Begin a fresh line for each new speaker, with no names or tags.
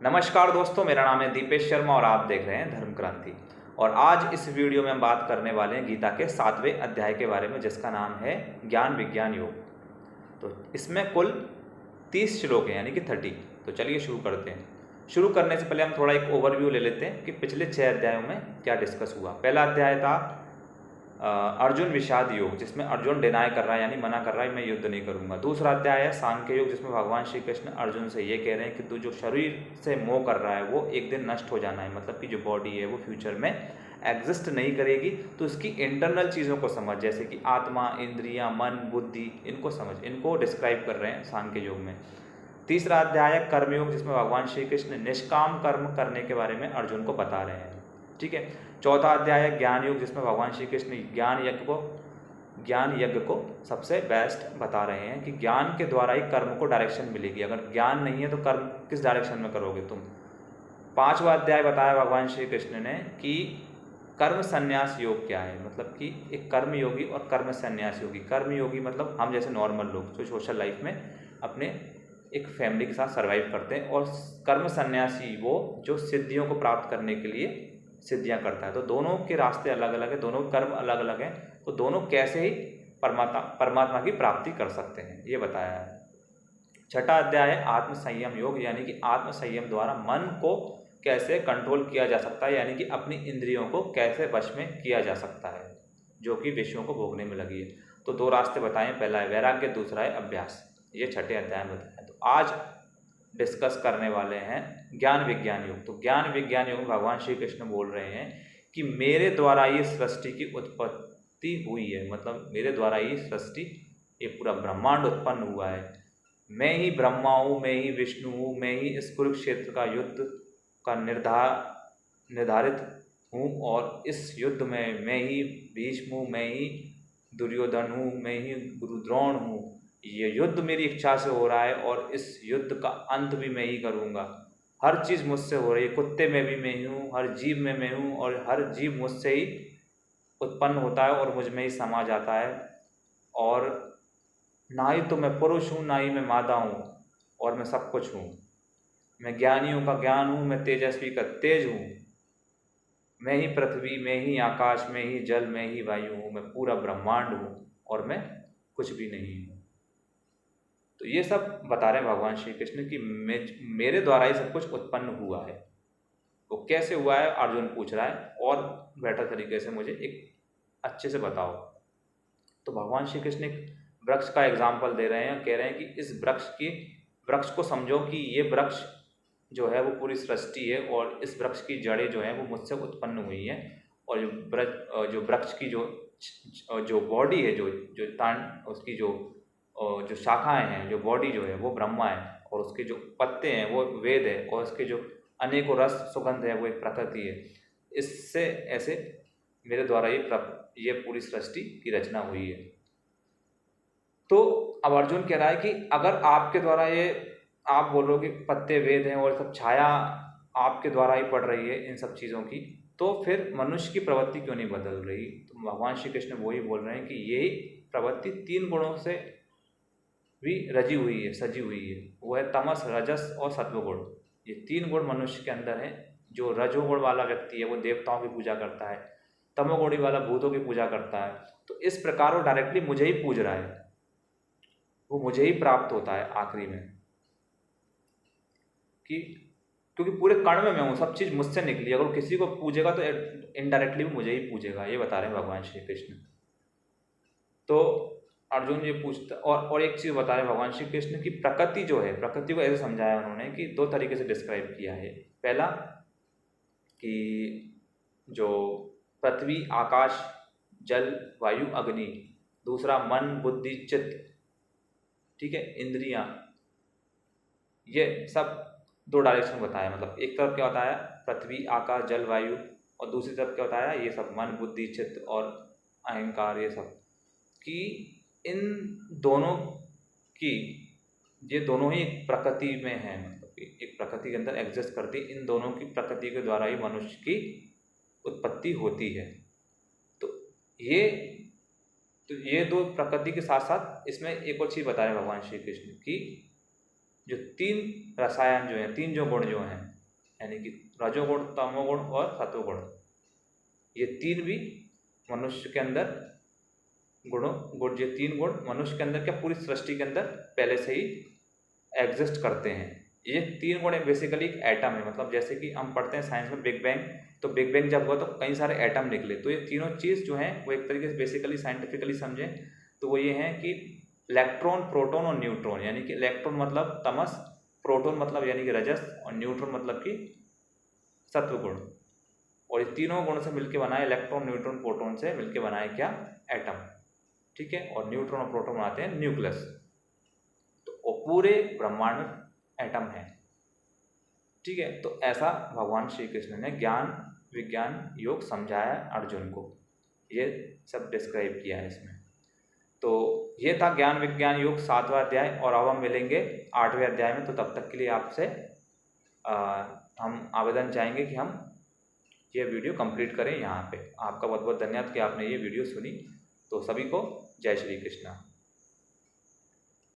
नमस्कार दोस्तों, मेरा नाम है दीपेश शर्मा और आप देख रहे हैं धर्म क्रांति। और आज इस वीडियो में हम बात करने वाले हैं गीता के 7वें अध्याय के बारे में, जिसका नाम है ज्ञान विज्ञान योग। तो इसमें कुल 30 श्लोक हैं, यानी कि 30। तो चलिए शुरू करते हैं। शुरू करने से पहले हम थोड़ा एक ओवरव्यू ले लेते हैं कि पिछले 6 अध्यायों में क्या डिस्कस हुआ। पहला अध्याय था अर्जुन विषाद योग, जिसमें अर्जुन डिनाई कर रहा है, यानी मना कर रहा है मैं युद्ध नहीं करूंगा। दूसरा अध्याय है सांख्य योग, जिसमें भगवान श्री कृष्ण अर्जुन से ये कह रहे हैं कि तू जो शरीर से मोह कर रहा है वो एक दिन नष्ट हो जाना है, मतलब कि जो बॉडी है वो फ्यूचर में एग्जिस्ट नहीं करेगी। तो इसकी इंटरनल चीज़ों को समझ, जैसे कि आत्मा, इंद्रियां, मन, बुद्धि, इनको समझ, इनको डिस्क्राइब कर रहे हैं सांख्य योग में। तीसरा अध्याय है कर्मयोग, जिसमें भगवान श्री कृष्ण निष्काम कर्म करने के बारे में अर्जुन को बता रहे हैं। ठीक है। चौथा अध्याय है ज्ञान योग, जिसमें भगवान श्री कृष्ण ज्ञान यज्ञ को सबसे बेस्ट बता रहे हैं कि ज्ञान के द्वारा ही कर्म को डायरेक्शन मिलेगी। अगर ज्ञान नहीं है तो कर्म किस डायरेक्शन में करोगे तुम। पांचवा अध्याय बताया भगवान श्री कृष्ण ने कि कर्म संन्यास योग क्या है, मतलब कि एक कर्म योगी और कर्म संन्यास योगी। कर्म योगी मतलब हम जैसे नॉर्मल लोग जो सोशल लाइफ में अपने एक फैमिली के साथ सर्वाइव करते हैं, और कर्म सन्यासी वो जो सिद्धियों को प्राप्त करने के लिए सिद्धियां करता है। तो दोनों के रास्ते अलग अलग है, दोनों कर्म अलग अलग हैं, तो दोनों कैसे ही परमात्मा की प्राप्ति कर सकते हैं ये बताया है। छठा अध्याय है आत्म संयम योग, यानी कि आत्म संयम द्वारा मन को कैसे कंट्रोल किया जा सकता है, यानी कि अपनी इंद्रियों को कैसे वश में किया जा सकता है जो कि विषयों को भोगने में लगी है। तो दो रास्ते बताए, पहला है वैराग्य, दूसरा है अभ्यास। ये छठे अध्याय में बताया। तो आज डिस्कस करने वाले हैं ज्ञान विज्ञान योग। तो ज्ञान विज्ञान योग भगवान श्री कृष्ण बोल रहे हैं कि मेरे द्वारा ये सृष्टि की उत्पत्ति हुई है, मतलब मेरे द्वारा ये सृष्टि, ये पूरा ब्रह्मांड उत्पन्न हुआ है। मैं ही ब्रह्मा हूँ, मैं ही विष्णु हूँ, मैं ही इस कुरुक्षेत्र का युद्ध का निर्धारित हूँ, और इस युद्ध में मैं ही भीष्म हूँ, मैं ही दुर्योधन हूँ, मैं ही गुरु द्रोण हूँ। ये युद्ध मेरी इच्छा से हो रहा है और इस युद्ध का अंत भी मैं ही करूँगा। हर चीज़ मुझसे हो रही है, कुत्ते में भी मैं ही हूँ, हर जीव में मैं हूँ, और हर जीव मुझसे ही उत्पन्न होता है और मुझ में ही समा जाता है। और ना ही तो मैं पुरुष हूँ, ना ही मैं मादा हूँ, और मैं सब कुछ हूँ। मैं ज्ञानियों का ज्ञान हूँ, मैं तेजस्वी का तेज हूँ, मैं ही पृथ्वी, मैं ही आकाश, मैं ही जल, मैं ही वायु हूँ, मैं पूरा ब्रह्मांड हूँ, और मैं कुछ भी नहीं हूँ। तो ये सब बता रहे हैं भगवान श्री कृष्ण कि मेरे द्वारा ही सब कुछ उत्पन्न हुआ है। वो कैसे हुआ है अर्जुन पूछ रहा है, और बेटर तरीके से मुझे एक अच्छे से बताओ। तो भगवान श्री कृष्ण एक वृक्ष का एग्जाम्पल दे रहे हैं, कह रहे हैं कि इस वृक्ष को समझो कि ये वृक्ष जो है वो पूरी सृष्टि है, और इस वृक्ष की जड़ें जो हैं वो मुझसे उत्पन्न हुई हैं, और जो वृक्ष की जो बॉडी है, जो तान उसकी जो शाखाएं हैं, जो बॉडी जो है वो ब्रह्मा है, और उसके जो पत्ते हैं वो वेद है, और उसके जो अनेकों रस सुगंध है वो एक प्रकृति है। इससे ऐसे मेरे द्वारा ये पूरी सृष्टि की रचना हुई है। तो अब अर्जुन कह रहा है कि अगर आपके द्वारा ये, आप बोल रहे हो कि पत्ते वेद हैं और सब छाया आपके द्वारा ही पड़ रही है इन सब चीज़ों की, तो फिर मनुष्य की प्रवृत्ति क्यों नहीं बदल रही। तो भगवान श्री कृष्ण वही बोल रहे हैं कि यही प्रवृत्ति 3 गुणों से भी रजी हुई है, सजी हुई है। वो है तमस, रजस और सत्वगुण। ये 3 गुण मनुष्य के अंदर है। जो रजोगुण वाला व्यक्ति है वो देवताओं की पूजा करता है, तमोगुणी वाला भूतों की पूजा करता है। तो इस प्रकार वो डायरेक्टली मुझे ही पूज रहा है, वो मुझे ही प्राप्त होता है आखिरी में, कि क्योंकि पूरे कण में मैं हूँ, सब चीज़ मुझसे निकली। अगर किसी को पूजेगा तो इनडायरेक्टली भी मुझे ही पूजेगा, ये बता रहे हैं भगवान श्री कृष्ण। तो अर्जुन ये पूछता, और एक चीज़ बता रहे भगवान श्री कृष्ण की प्रकृति जो है, प्रकृति को ऐसे समझाया उन्होंने कि 2 तरीके से डिस्क्राइब किया है। पहला कि जो पृथ्वी, आकाश, जल, वायु, अग्नि। दूसरा मन, बुद्धि, चित्त, ठीक है, इंद्रियां। ये सब 2 डायरेक्शन बताया, मतलब एक तरफ क्या बताया पृथ्वी, आकाश, जल, वायु, और दूसरी तरफ क्या बताया ये सब मन, बुद्धि, चित्त और अहंकार। ये सब कि इन दोनों की, ये दोनों ही प्रकृति में है, मतलब एक प्रकृति के अंदर एग्जिस्ट करती है। इन दोनों की प्रकृति के द्वारा ही मनुष्य की उत्पत्ति होती है। तो ये 2 प्रकृति के साथ साथ इसमें एक और चीज़ बता रहे भगवान श्री कृष्ण की जो 3 रसायन जो हैं, 3 जो गुण जो हैं, यानी कि रजोगुण, तमोगुण और सत्वगुण, ये तीन भी मनुष्य के अंदर ये तीन गुण मनुष्य के अंदर क्या पूरी सृष्टि के अंदर पहले से ही एग्जिस्ट करते हैं। ये तीन गुण बेसिकली एक एटम है, मतलब जैसे कि हम पढ़ते हैं साइंस में बिग बैंग, तो बिग बैंग जब हुआ तो कई सारे एटम निकले, तो ये तीनों चीज़ जो हैं वो एक तरीके से बेसिकली साइंटिफिकली समझें तो वो ये हैं कि इलेक्ट्रॉन, प्रोटॉन और न्यूट्रॉन, यानी कि इलेक्ट्रॉन मतलब तमस, प्रोटॉन मतलब यानी कि रजस, और न्यूट्रॉन मतलब कि सत्वगुण, और ये तीनों गुण से मिलकर बनाए, इलेक्ट्रॉन, न्यूट्रॉन, प्रोटॉन से मिलकर बनाए क्या, एटम। ठीक है, और न्यूट्रॉन और प्रोटॉन बनाते हैं न्यूक्लियस। तो पूरे ब्रह्मांड में एटम है। ठीक है, तो ऐसा भगवान श्री कृष्ण ने ज्ञान विज्ञान योग समझाया अर्जुन को, ये सब डिस्क्राइब किया है इसमें। तो ये था ज्ञान विज्ञान योग 7वां अध्याय, और अब हम मिलेंगे 8वें अध्याय में। तो तब तक के लिए आपसे हम आवेदन चाहेंगे कि हम ये वीडियो कंप्लीट करें यहाँ पे। आपका बहुत बहुत धन्यवाद कि आपने ये वीडियो सुनी। तो सभी को जय श्री कृष्ण।